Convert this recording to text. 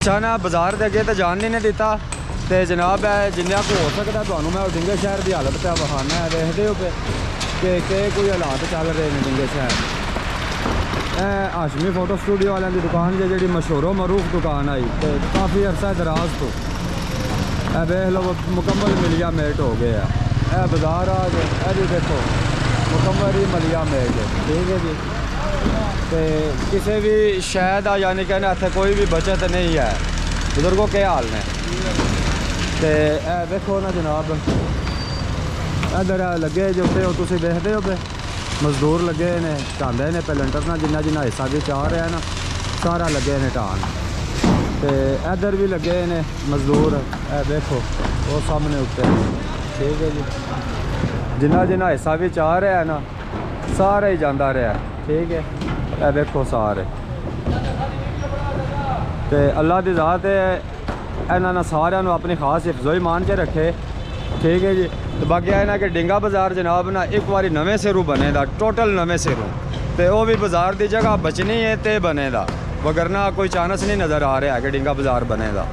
अच्छा ना बाजार के अगे तो जान नहीं दिता। तो जनाब है जिन्ना को हो सकता तो मैं डिंगे शहर की हालत पे विखाना है। देखते हो कि कोई हालात चल रहे हैं डिंगे शहर। हाशमी फोटो स्टूडियो वालों की दुकान है जी मशहूरो मरूफ दुकान आई तो काफ़ी अरसा दराज तो देख लो मुकम्मल मिलिया मेट हो गया। यह बाजार आज भी देखो मुकम्मल ही मिलिया मेट है। ठीक है जी। तो किसी भी शहर का यानी कि इतने कोई भी बचत नहीं है। बुजुर्गों के हाल ने तो देखो ना जनाब इधर लगे जो तुम देखते हो पे मजदूर लगे ने ढांदे ने पेलेंटर ना जिन्ना जिन्ना हिस्सा भी चाह रहा है ना सारा लगे ने ढान। तो इधर भी लगे ने मजदूर देखो वो सामने उत्ते। ठीक है जी। जिन्ना जिन्ना हिस्सा भी चाह रहा है ना सारा ही जाता रहा। ठीक है देखो सारे तो अल्लाह की ज़ात है इन्होंने सारे अपनी खास हिफ्ज़ो ईमान च रखे। ठीक है जी। तो बाकी है ना कि डिंगा बाज़ार जनाब ना एक बार नवे सिरों बने दा टोटल नवे सिरों तो वह भी बाज़ार की जगह बचनी है तो बने दा वगरना कोई चांस नहीं नज़र आ रहा है कि डिंगा बाज़ार बने दा।